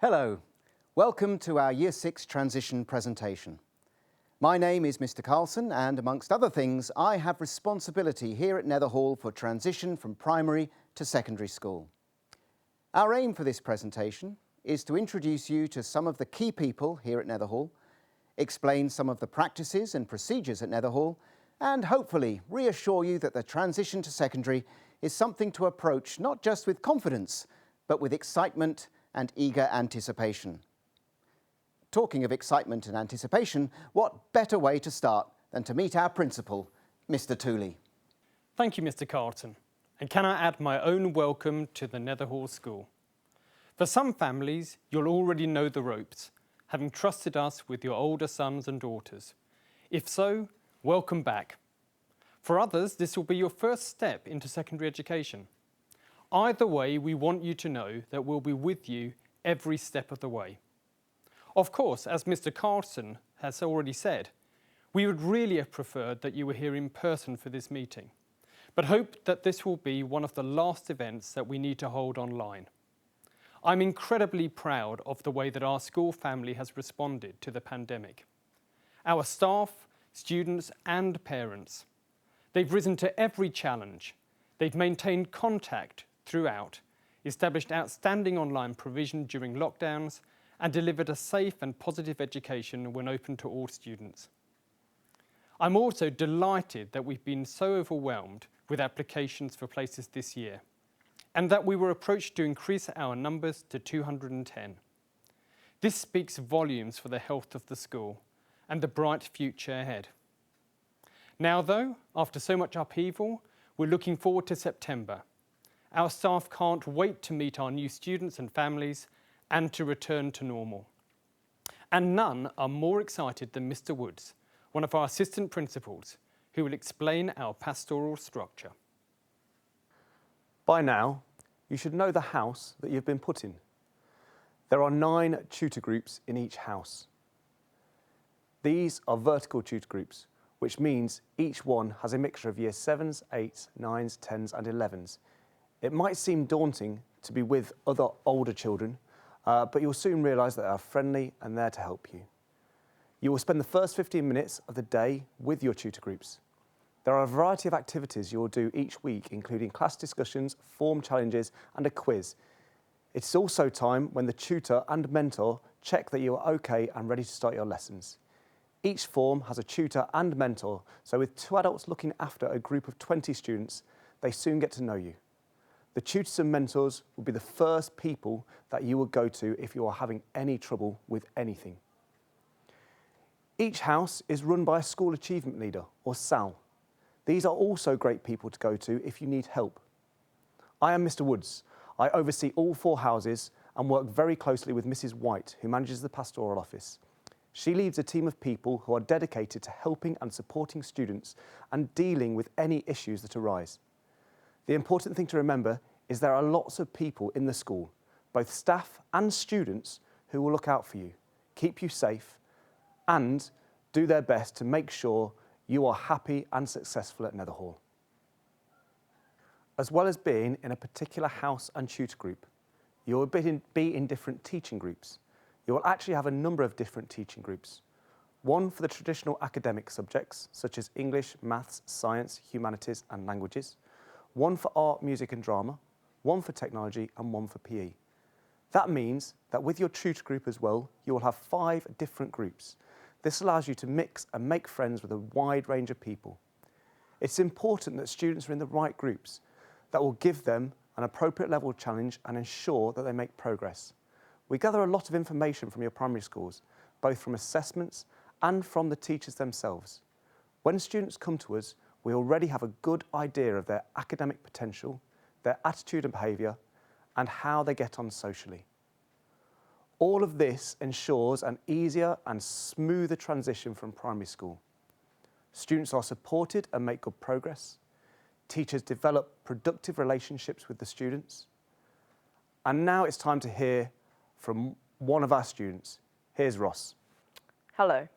Hello, welcome to our Year 6 transition presentation. My name is Mr. Carlton and amongst other things I have responsibility here at Netherhall for transition from primary to secondary school. Our aim for this presentation is to introduce you to some of the key people here at Netherhall, explain some of the practices and procedures at Netherhall and hopefully reassure you that the transition to secondary is something to approach not just with confidence but with excitement and eager anticipation. Talking of excitement and anticipation, what better way to start than to meet our principal, Mr. Tooley. Thank you, Mr. Carlton. And can I add my own welcome to the Netherhall School? For some families, you'll already know the ropes, having trusted us with your older sons and daughters. If so, welcome back. For others, this will be your first step into secondary education. Either way, we want you to know that we'll be with you every step of the way. Of course, as Mr. Carlton has already said, we would really have preferred that you were here in person for this meeting, but hope that this will be one of the last events that we need to hold online. I'm incredibly proud of the way that our school family has responded to the pandemic. Our staff, students and parents. They've risen to every challenge. They've maintained contact throughout, established outstanding online provision during lockdowns and delivered a safe and positive education when open to all students. I'm also delighted that we've been so overwhelmed with applications for places this year and that we were approached to increase our numbers to 210. This speaks volumes for the health of the school and the bright future ahead. Now though, after so much upheaval, we're looking forward to September. Our staff can't wait to meet our new students and families and to return to normal. And none are more excited than Mr. Woods, one of our assistant principals, who will explain our pastoral structure. By now, you should know the house that you've been put in. There are 9 tutor groups in each house. These are vertical tutor groups, which means each one has a mixture of Year 7s, 8s, 9s, 10s and 11s. It might seem daunting to be with other older children, but you'll soon realise that they are friendly and there to help you. You will spend the first 15 minutes of the day with your tutor groups. There are a variety of activities you will do each week, including class discussions, form challenges and a quiz. It's also time when the tutor and mentor check that you are okay and ready to start your lessons. Each form has a tutor and mentor, so with 2 adults looking after a group of 20 students, they soon get to know you. The tutors and mentors will be the first people that you will go to if you are having any trouble with anything. Each house is run by a school achievement leader, or SAL. These are also great people to go to if you need help. I am Mr. Woods. I oversee all 4 houses and work very closely with Mrs. White, who manages the pastoral office. She leads a team of people who are dedicated to helping and supporting students and dealing with any issues that arise. The important thing to remember is there are lots of people in the school, both staff and students, who will look out for you, keep you safe, and do their best to make sure you are happy and successful at Netherhall. As well as being in a particular house and tutor group, you will be in different teaching groups. You will actually have a number of different teaching groups. One for the traditional academic subjects, such as English, maths, science, humanities and languages. One for art, music and drama, one for technology and one for PE. That means that with your tutor group as well, you will have 5 different groups. This allows you to mix and make friends with a wide range of people. It's important that students are in the right groups that will give them an appropriate level challenge and ensure that they make progress. We gather a lot of information from your primary schools, both from assessments and from the teachers themselves. When students come to us, we already have a good idea of their academic potential, their attitude and behaviour, and how they get on socially. All of this ensures an easier and smoother transition from primary school. Students are supported and make good progress. Teachers develop productive relationships with the students. And now it's time to hear from one of our students. Here's Ross. Hello,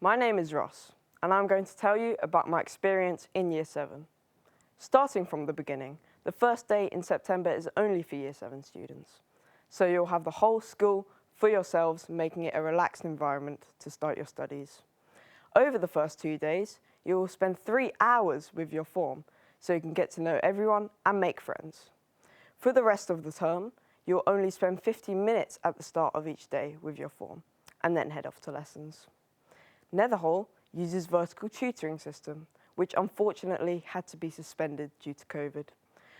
my name is Ross, and I'm going to tell you about my experience in Year 7. Starting from the beginning, the first day in September is only for Year 7 students. So you'll have the whole school for yourselves, making it a relaxed environment to start your studies. Over the first 2 days, you will spend 3 hours with your form, so you can get to know everyone and make friends. For the rest of the term, you'll only spend 15 minutes at the start of each day with your form, and then head off to lessons. Netherhall uses vertical tutoring system, which unfortunately had to be suspended due to COVID.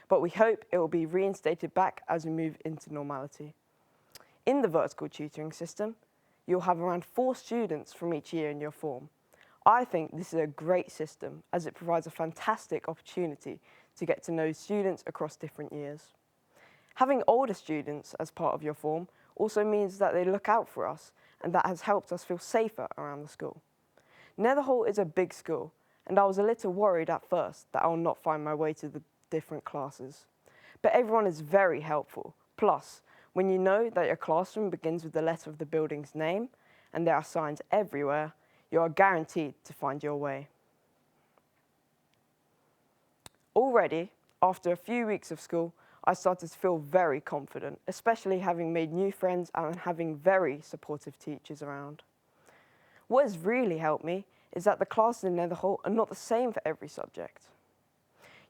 But we hope it will be reinstated back as we move into normality. In the vertical tutoring system, you'll have around 4 students from each year in your form. I think this is a great system as it provides a fantastic opportunity to get to know students across different years. Having older students as part of your form also means that they look out for us, and that has helped us feel safer around the school. Netherhall is a big school, and I was a little worried at first that I will not find my way to the different classes. But everyone is very helpful. Plus, when you know that your classroom begins with the letter of the building's name and there are signs everywhere, you are guaranteed to find your way. Already, after a few weeks of school, I started to feel very confident, especially having made new friends and having very supportive teachers around. What has really helped me is that the classes in Netherhall are not the same for every subject.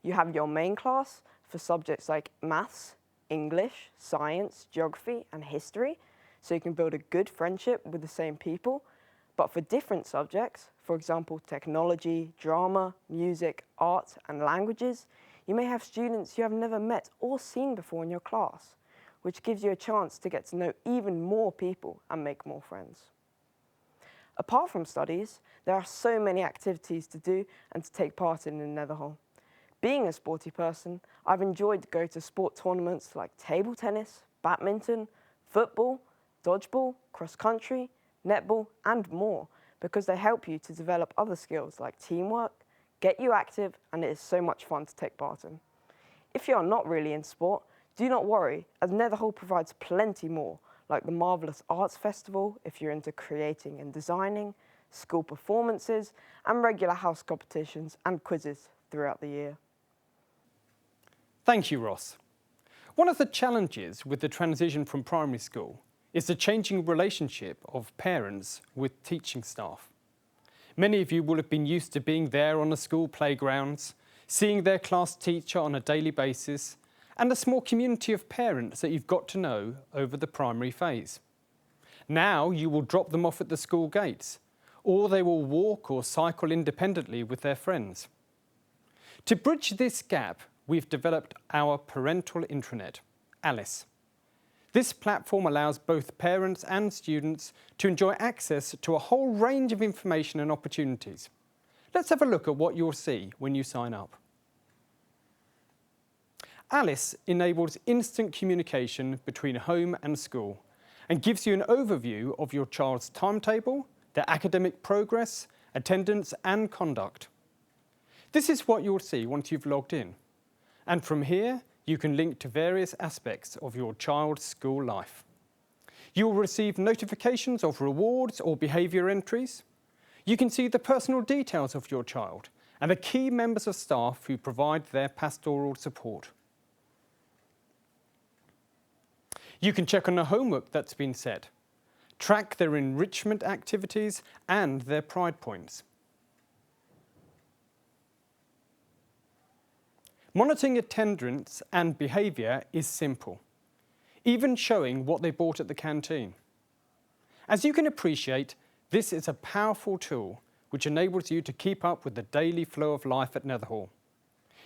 You have your main class for subjects like maths, English, science, geography, and history, so you can build a good friendship with the same people. But for different subjects, for example, technology, drama, music, art, and languages, you may have students you have never met or seen before in your class, which gives you a chance to get to know even more people and make more friends. Apart from studies, there are so many activities to do and to take part in Netherhall. Being a sporty person, I've enjoyed to go to sport tournaments like table tennis, badminton, football, dodgeball, cross-country, netball, and more, because they help you to develop other skills like teamwork, get you active, and it is so much fun to take part in. If you are not really in sport, do not worry, as Netherhall provides plenty more, like the Marvellous Arts Festival if you're into creating and designing, school performances, and regular house competitions and quizzes throughout the year. Thank you, Ross. One of the challenges with the transition from primary school is the changing relationship of parents with teaching staff. Many of you will have been used to being there on the school playgrounds, seeing their class teacher on a daily basis, and a small community of parents that you've got to know over the primary phase. Now you will drop them off at the school gates, or they will walk or cycle independently with their friends. To bridge this gap, we've developed our Parental intranet, Alice. This platform allows both parents and students to enjoy access to a whole range of information and opportunities. Let's have a look at what you'll see when you sign up. Alice enables instant communication between home and school and gives you an overview of your child's timetable, their academic progress, attendance and conduct. This is what you'll see once you've logged in. And from here, you can link to various aspects of your child's school life. You will receive notifications of rewards or behaviour entries. You can see the personal details of your child and the key members of staff who provide their pastoral support. You can check on the homework that's been set, track their enrichment activities and their pride points. Monitoring attendance and behaviour is simple, even showing what they bought at the canteen. As you can appreciate, this is a powerful tool which enables you to keep up with the daily flow of life at Netherhall.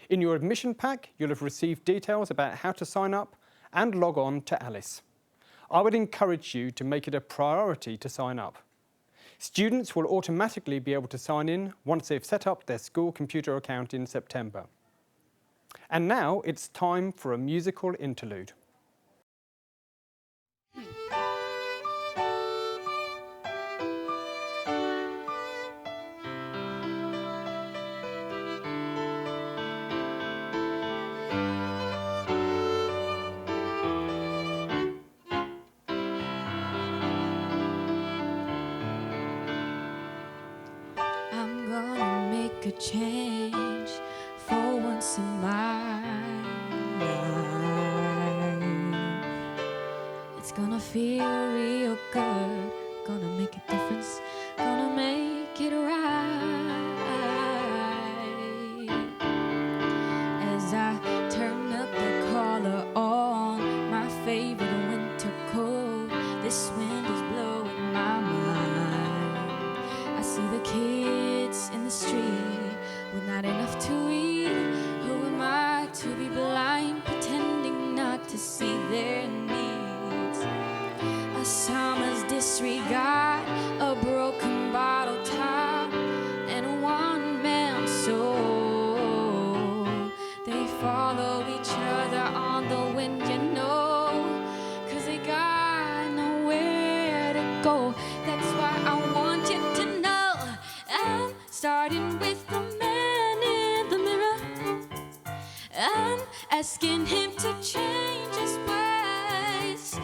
In your admission pack, you'll have received details about how to sign up and log on to Alice. I would encourage you to make it a priority to sign up. Students will automatically be able to sign in once they've set up their school computer account in September. And now it's time for a musical interlude. I'm gonna make a change for once in my life. It's gonna feel real good. Gonna make a difference, gonna make it right. As I turn up the collar on my favorite winter coat, this wind is blowing my mind. I see the kids in the street with not enough to eat. Who am I to be blind, pretending not to see their needs? A summer's disregard, a broken bottle top, and a one-man soul. They follow each other on the wind, you know, 'cause they got nowhere to go. That's why I want you to know I'm starting with the man in the mirror. I'm asking him to change his ways,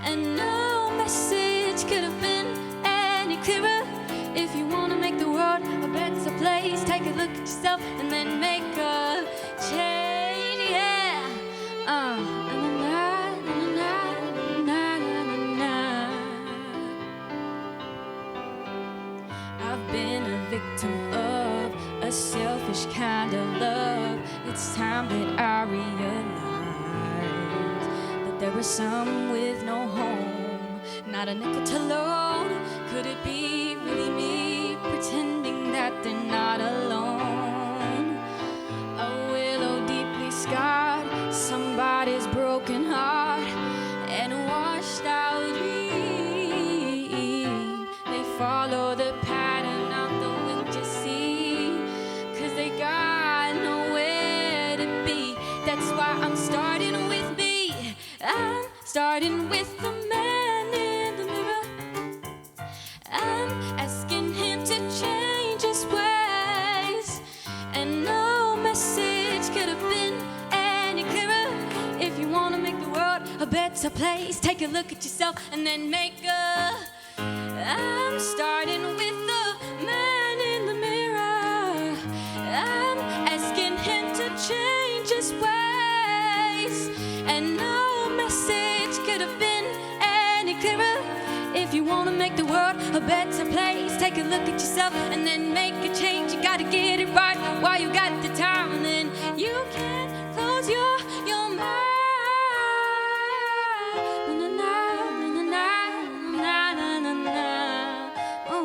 and no message could have been any clearer. If you want to make the world a better place, take a look at yourself and then make a change, yeah. Na, na, na, na, na, na. I've been a victim of a selfish kind of love. It's time that I realize that there are some with no home, not a nickel to loan. Could it be really me pretending that they're not alone? A willow deeply scarred, somebody's broken heart, and a washed out dream. They follow the pattern of the wind, you see, 'cause they got nowhere to be. That's why I'm starting with me. I'm starting with the man in the mirror. I'm asking him to change his ways, and no message could have been any clearer. If you want to make the world a better place, take a look at yourself and then make a... I'm starting with the man in the mirror. I'm asking him to change his ways, and no message could have been any clearer. If you want to make the world a better place, take a look at yourself and then make a change. You gotta get it right while you got the time, and then you can close your mind. Na, na, na, na, na, na, na, na. Oh.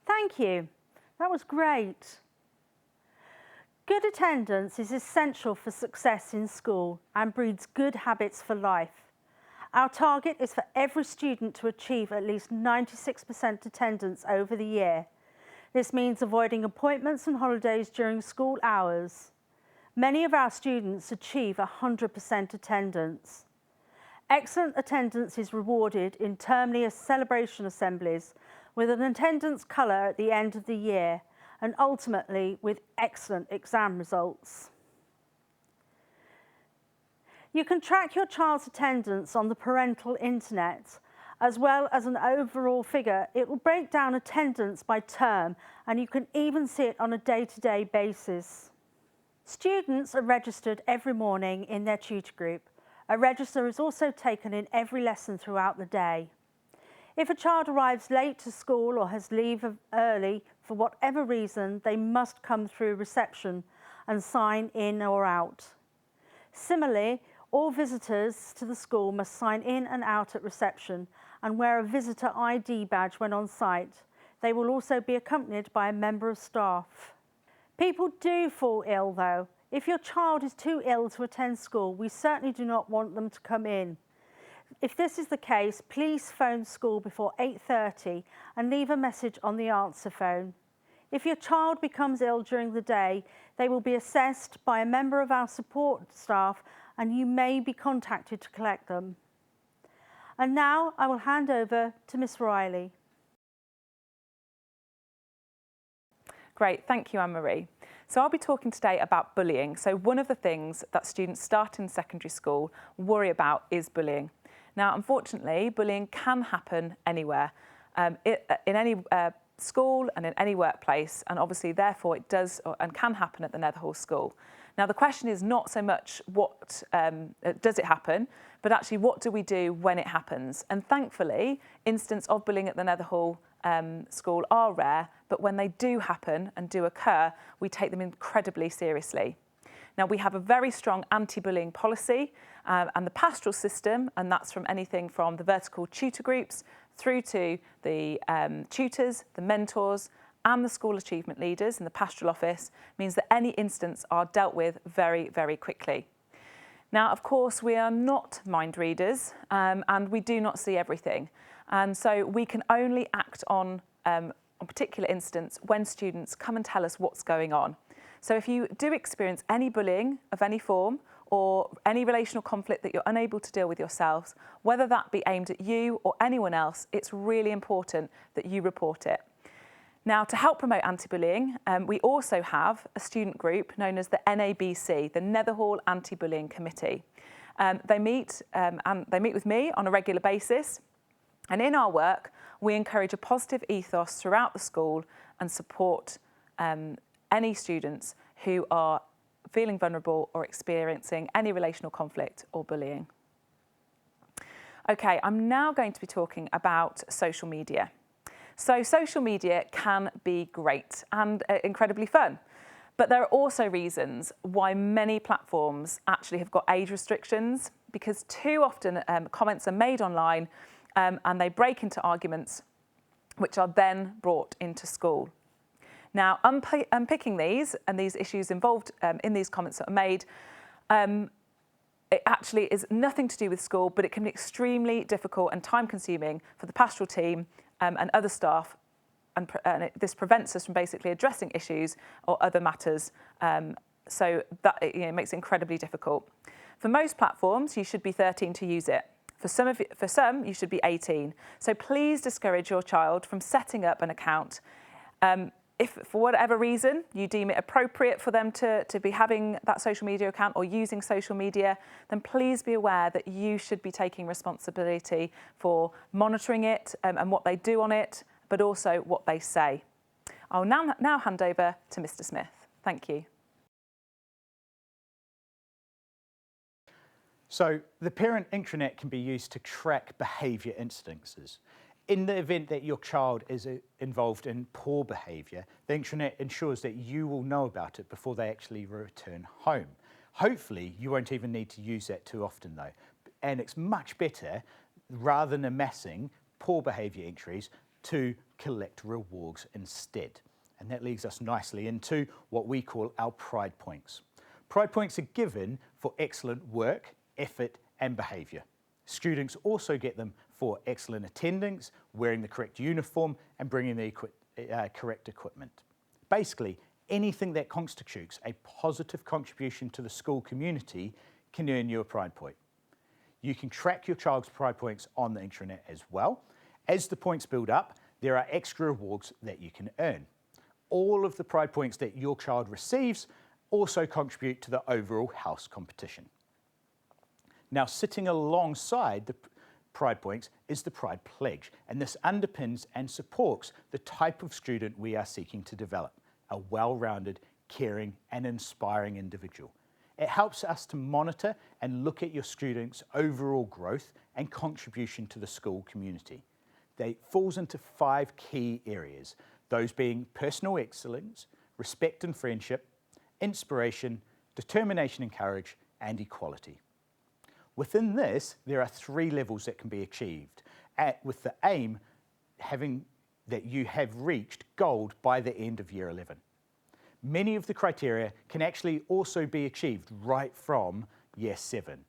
Thank you. That was great. Good attendance is essential for success in school and breeds good habits for life. Our target is for every student to achieve at least 96% attendance over the year. This means avoiding appointments and holidays during school hours. Many of our students achieve 100% attendance. Excellent attendance is rewarded in term-year celebration assemblies with an attendance colour at the end of the year, and ultimately with excellent exam results. You can track your child's attendance on the Parental intranet, as well as an overall figure. It will break down attendance by term, and you can even see it on a day-to-day basis. Students are registered every morning in their tutor group. A register is also taken in every lesson throughout the day. If a child arrives late to school or has leave early for whatever reason, they must come through reception and sign in or out. Similarly, all visitors to the school must sign in and out at reception and wear a visitor ID badge when on site. They will also be accompanied by a member of staff. People do fall ill though. If your child is too ill to attend school, we certainly do not want them to come in. If this is the case, please phone school before 8:30 and leave a message on the answer phone. If your child becomes ill during the day, they will be assessed by a member of our support staff and you may be contacted to collect them. And now I will hand over to Miss Riley. Great, thank you, Anne-Marie. So I'll be talking today about bullying. So one of the things that students starting secondary school worry about is bullying. Now, unfortunately, bullying can happen anywhere, in any school and in any workplace, and obviously, therefore, it does and can happen at the Netherhall School. Now, the question is not so much what does it happen, but actually what do we do when it happens? And thankfully, instances of bullying at the Netherhall School are rare, but when they do happen and do occur, we take them incredibly seriously. Now, we have a very strong anti-bullying policy and the pastoral system, and that's from anything from the vertical tutor groups through to the tutors, the mentors, and the school achievement leaders in the pastoral office, means that any instance are dealt with very, very quickly. Now, of course, we are not mind readers and we do not see everything. And so we can only act on a particular instance when students come and tell us what's going on. So if you do experience any bullying of any form or any relational conflict that you're unable to deal with yourselves, whether that be aimed at you or anyone else, it's really important that you report it. Now, to help promote anti-bullying, we also have a student group known as the NABC, the Netherhall Anti-Bullying Committee. They meet with me on a regular basis, and in our work, we encourage a positive ethos throughout the school and support any students who are feeling vulnerable or experiencing any relational conflict or bullying. Okay, I'm now going to be talking about social media. So social media can be great and incredibly fun, but there are also reasons why many platforms actually have got age restrictions, because too often comments are made online and they break into arguments which are then brought into school. Now, unpicking these and these issues involved in these comments that are made, it actually is nothing to do with school, but it can be extremely difficult and time-consuming for the pastoral team and other staff, and this prevents us from basically addressing issues or other matters, so that it makes it incredibly difficult. For most platforms, you should be 13 to use it. For some, you should be 18. So please discourage your child from setting up an account. If for whatever reason you deem it appropriate for them to be having that social media account or using social media, then please be aware that you should be taking responsibility for monitoring it and what they do on it, but also what they say. I'll now hand over to Mr. Smith. Thank you. So the parent intranet can be used to track behaviour instances. In the event that your child is involved in poor behaviour, the intranet ensures that you will know about it before they actually return home. Hopefully, you won't even need to use that too often though. And it's much better, rather than amassing poor behaviour entries, to collect rewards instead. And that leads us nicely into what we call our pride points. Pride points are given for excellent work, effort and behaviour. Students also get them for excellent attendance, wearing the correct uniform and bringing the correct equipment. Basically, anything that constitutes a positive contribution to the school community can earn you a pride point. You can track your child's pride points on the intranet as well. As the points build up, there are extra rewards that you can earn. All of the pride points that your child receives also contribute to the overall house competition. Now, sitting alongside the pride points is the Pride Pledge, and this underpins and supports the type of student we are seeking to develop, a well-rounded, caring and inspiring individual. It helps us to monitor and look at your students' overall growth and contribution to the school community. They falls into 5 key areas, those being personal excellence, respect and friendship, inspiration, determination and courage, and equality. Within this, there are 3 levels that can be achieved, with the aim that you have reached gold by the end of year 11. Many of the criteria can actually also be achieved right from year 7.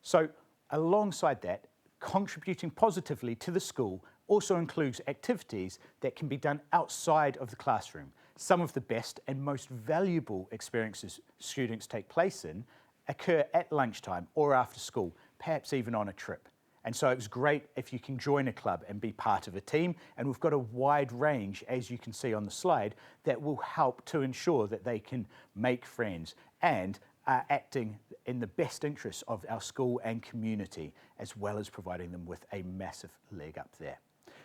So alongside that, contributing positively to the school also includes activities that can be done outside of the classroom. Some of the best and most valuable experiences students take place in occur at lunchtime or after school, perhaps even on a trip. And so it's great if you can join a club and be part of a team, and we've got a wide range, as you can see on the slide, that will help to ensure that they can make friends and are acting in the best interests of our school and community, as well as providing them with a massive leg up there.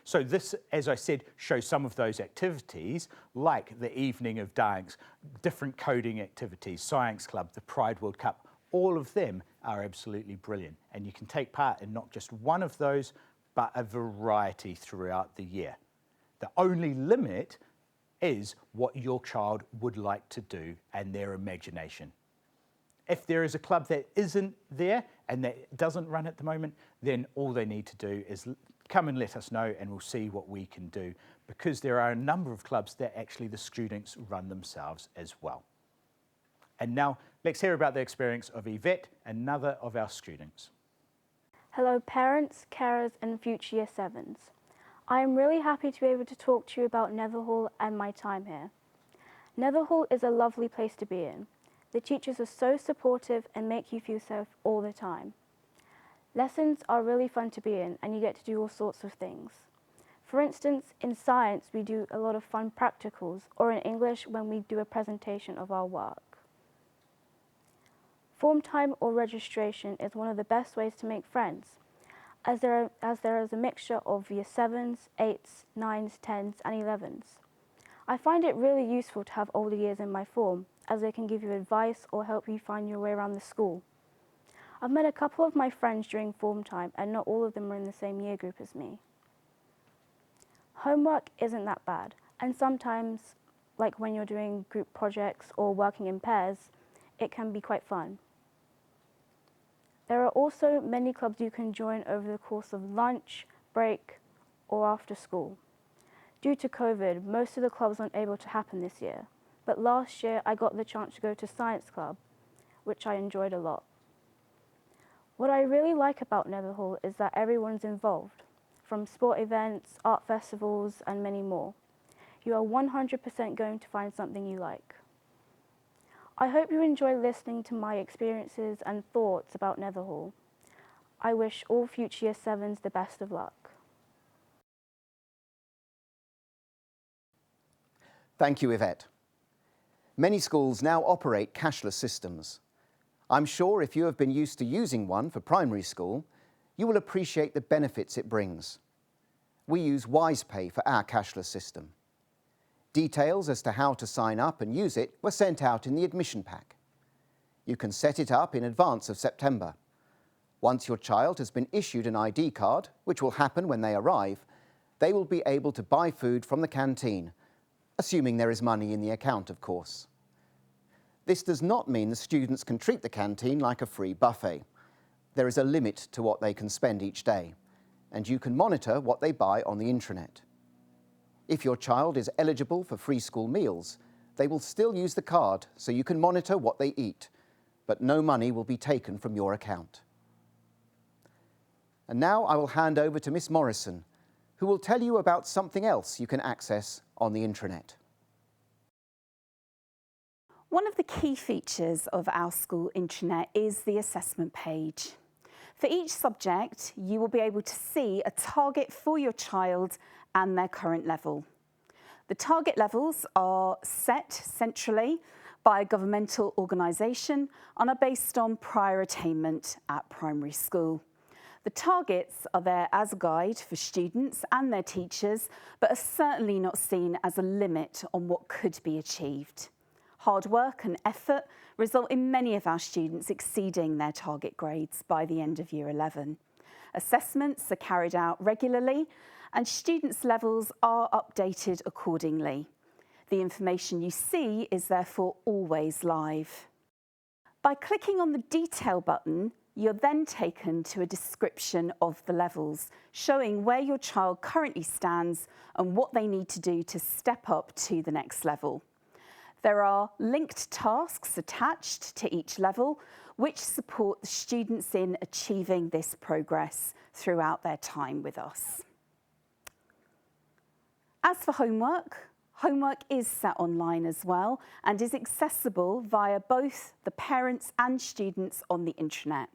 So this, as I said, shows some of those activities like the evening of dance, different coding activities, science club, the Pride World Cup. All of them are absolutely brilliant, and you can take part in not just one of those, but a variety throughout the year. The only limit is what your child would like to do and their imagination. If there is a club that isn't there and that doesn't run at the moment, then all they need to do is come and let us know, and we'll see what we can do, because there are a number of clubs that actually the students run themselves as well. And now let's hear about the experience of Yvette, another of our students. Hello parents, carers and future Year 7s. I am really happy to be able to talk to you about Netherhall and my time here. Netherhall is a lovely place to be in. The teachers are so supportive and make you feel safe all the time. Lessons are really fun to be in, and you get to do all sorts of things. For instance, in science we do a lot of fun practicals, or in English when we do a presentation of our work. Form time or registration is one of the best ways to make friends, as there is a mixture of Year 7s, 8s, 9s, 10s and 11s. I find it really useful to have older years in my form, as they can give you advice or help you find your way around the school. I've met a couple of my friends during form time, and not all of them are in the same year group as me. Homework isn't that bad, and sometimes, like when you're doing group projects or working in pairs, it can be quite fun. There are also many clubs you can join over the course of lunch, break, or after school. Due to COVID, most of the clubs aren't able to happen this year, but last year I got the chance to go to Science Club, which I enjoyed a lot. What I really like about Netherhall is that everyone's involved, from sport events, art festivals, and many more. You are 100% going to find something you like. I hope you enjoy listening to my experiences and thoughts about Netherhall. I wish all future Year 7s the best of luck. Thank you, Yvette. Many schools now operate cashless systems. I'm sure if you have been used to using one for primary school, you will appreciate the benefits it brings. We use WisePay for our cashless system. Details as to how to sign up and use it were sent out in the admission pack. You can set it up in advance of September. Once your child has been issued an ID card, which will happen when they arrive, they will be able to buy food from the canteen, assuming there is money in the account, of course. This does not mean the students can treat the canteen like a free buffet. There is a limit to what they can spend each day, and you can monitor what they buy on the intranet. If your child is eligible for free school meals, they will still use the card so you can monitor what they eat, but no money will be taken from your account. And now I will hand over to Miss Morrison, who will tell you about something else you can access on the intranet. One of the key features of our school intranet is the assessment page. For each subject, you will be able to see a target for your child and their current level. The target levels are set centrally by a governmental organisation and are based on prior attainment at primary school. The targets are there as a guide for students and their teachers, but are certainly not seen as a limit on what could be achieved. Hard work and effort result in many of our students exceeding their target grades by the end of Year 11. Assessments are carried out regularly, and students' levels are updated accordingly. The information you see is therefore always live. By clicking on the Detail button, you're then taken to a description of the levels, showing where your child currently stands and what they need to do to step up to the next level. There are linked tasks attached to each level, which support the students in achieving this progress throughout their time with us. As for homework, homework is set online as well and is accessible via both the parents and students on the intranet.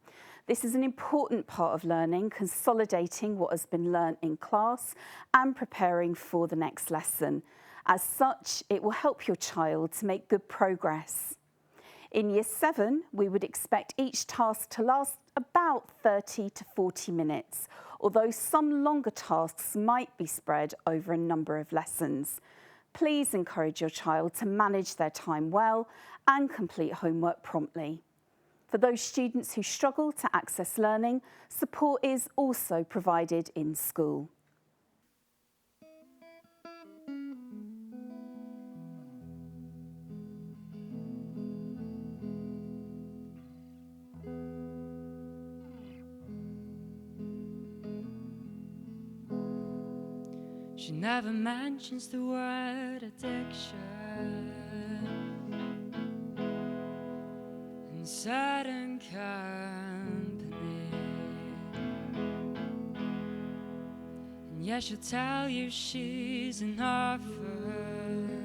This is an important part of learning, consolidating what has been learnt in class and preparing for the next lesson. As such, it will help your child to make good progress. In Year 7, we would expect each task to last about 30 to 40 minutes, although some longer tasks might be spread over a number of lessons. Please encourage your child to manage their time well and complete homework promptly. For those students who struggle to access learning, support is also provided in school. She never mentions the word addiction in certain company, and yet she'll tell you she's an orphan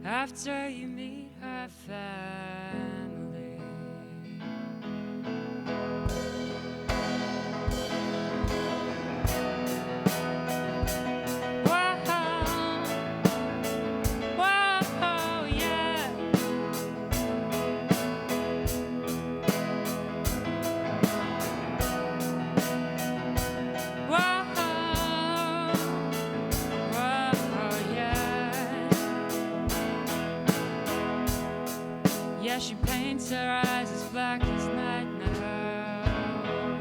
after you meet her family. Yeah, she paints her eyes as black as night now,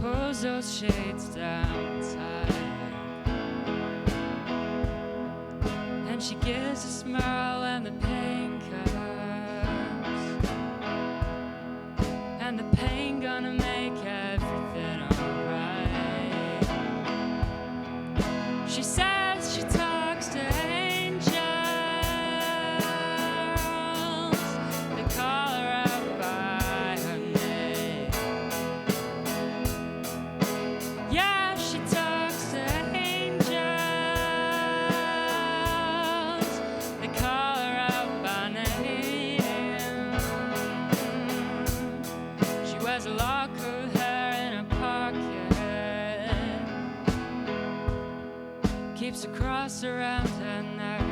pulls those shades down tight, and she gives a smile when the pain comes, and the pain gonna make everything alright. She says she talks to angels. A lock of hair in her pocket, keeps a cross around her neck,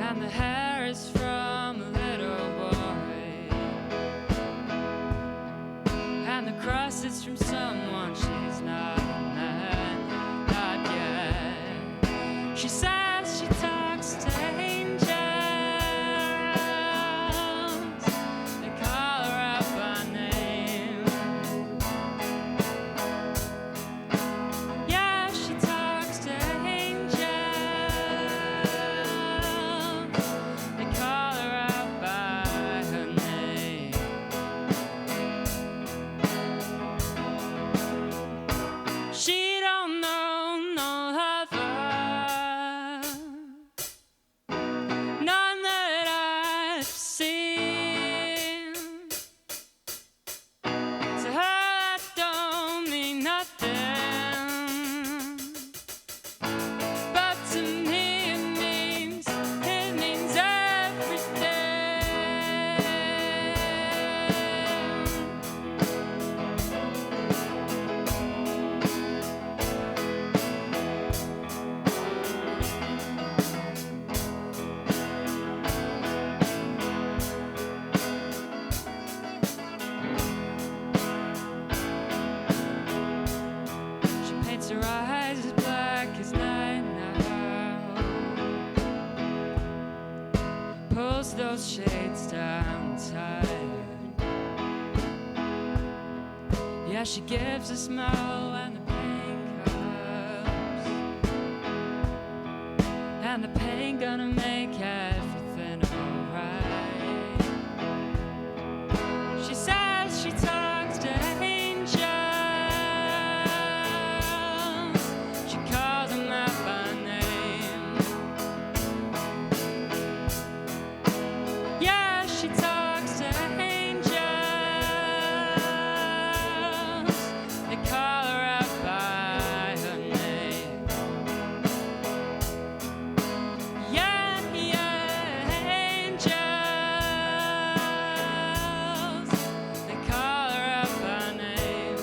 and the hair is from a little boy, and the cross is from someone she's not met, not yet. She says she talks to angels. Her eyes as black as night now, pulls those shades down tight. Yeah, she gives a smile when the pain comes, and the pain gonna make everything alright. She says she talks to angels. She talks to angels. They call her out by her name. Yeah, yeah, angels. They call her out by name.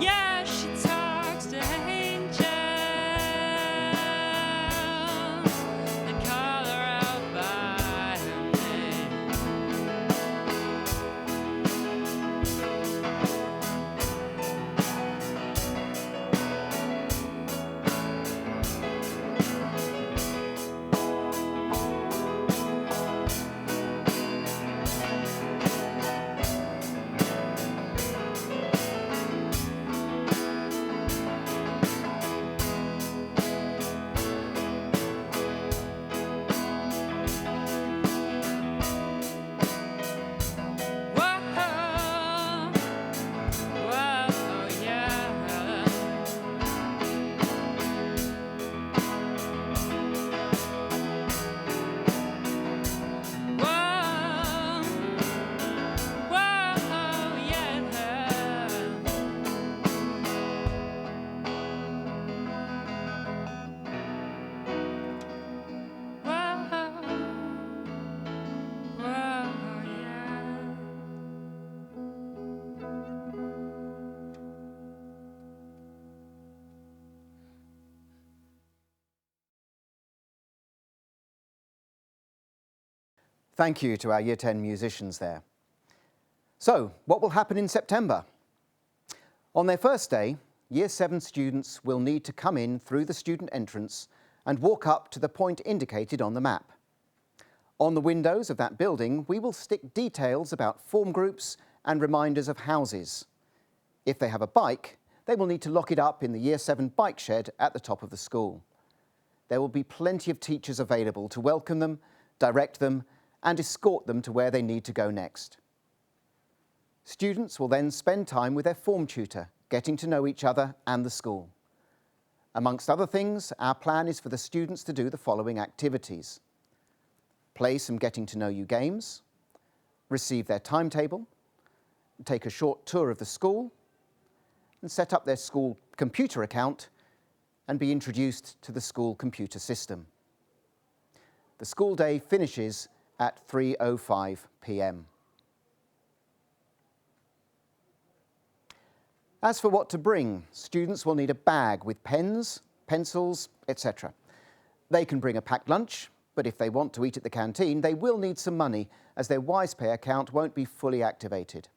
Yeah, she Thank you to our Year 10 musicians there. So, what will happen in September? On their first day, Year 7 students will need to come in through the student entrance and walk up to the point indicated on the map. On the windows of that building, we will stick details about form groups and reminders of houses. If they have a bike, they will need to lock it up in the Year 7 bike shed at the top of the school. There will be plenty of teachers available to welcome them, direct them, and escort them to where they need to go next. Students will then spend time with their form tutor, getting to know each other and the school. Amongst other things, our plan is for the students to do the following activities: play some getting to know you games, receive their timetable, take a short tour of the school, and set up their school computer account and be introduced to the school computer system. The school day finishes at 3:05 p.m. As for what to bring, students will need a bag with pens, pencils, etc. They can bring a packed lunch, but if they want to eat at the canteen, they will need some money as their WisePay account won't be fully activated.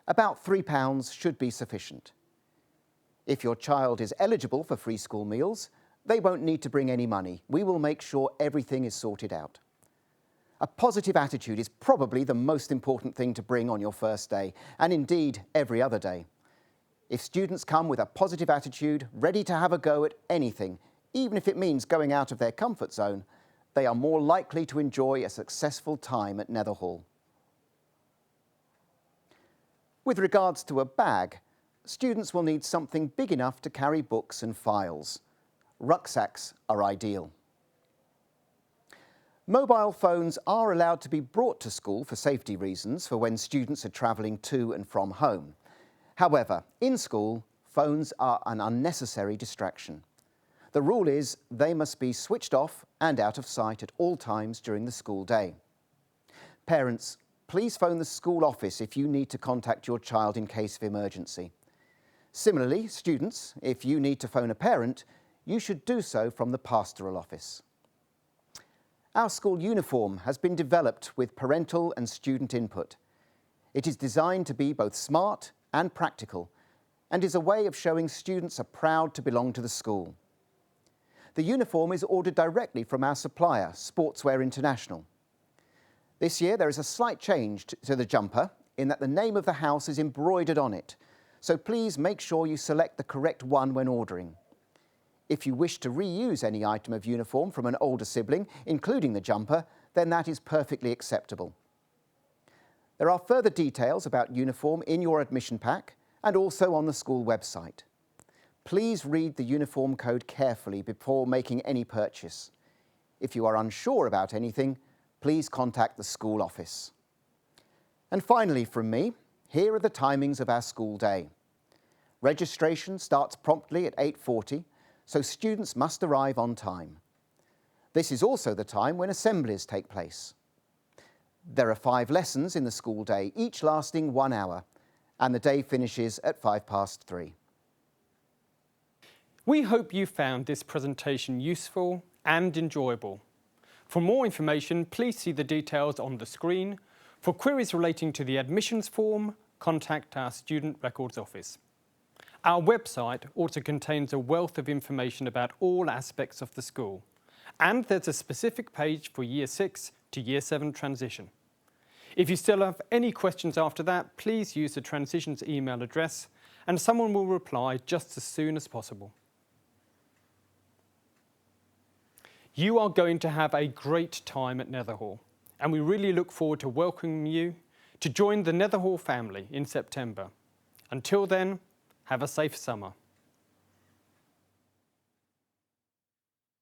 About £3 should be sufficient. If your child is eligible for free school meals, they won't need to bring any money. We will make sure everything is sorted out. A positive attitude is probably the most important thing to bring on your first day, and indeed every other day. If students come with a positive attitude, ready to have a go at anything, even if it means going out of their comfort zone, they are more likely to enjoy a successful time at Netherhall. With regards to a bag, students will need something big enough to carry books and files. Rucksacks are ideal. Mobile phones are allowed to be brought to school for safety reasons for when students are travelling to and from home. However, in school, phones are an unnecessary distraction. The rule is they must be switched off and out of sight at all times during the school day. Parents, please phone the school office if you need to contact your child in case of emergency. Similarly, students, if you need to phone a parent, you should do so from the pastoral office. Our school uniform has been developed with parental and student input. It is designed to be both smart and practical, and is a way of showing students are proud to belong to the school. The uniform is ordered directly from our supplier, Sportswear International. This year there is a slight change to the jumper in that the name of the house is embroidered on it, so please make sure you select the correct one when ordering. If you wish to reuse any item of uniform from an older sibling, including the jumper, then that is perfectly acceptable. There are further details about uniform in your admission pack and also on the school website. Please read the uniform code carefully before making any purchase. If you are unsure about anything, please contact the school office. And finally from me, here are the timings of our school day. Registration starts promptly at 8:40, so students must arrive on time. This is also the time when assemblies take place. There are 5 lessons in the school day, each lasting 1 hour, and the day finishes at 3:05. We hope you found this presentation useful and enjoyable. For more information, please see the details on the screen. For queries relating to the admissions form, contact our Student Records Office. Our website also contains a wealth of information about all aspects of the school, and there's a specific page for Year 6 to Year 7 transition. If you still have any questions after that, please use the transitions email address and someone will reply just as soon as possible. You are going to have a great time at Netherhall, and we really look forward to welcoming you to join the Netherhall family in September. Until then, have a safe summer.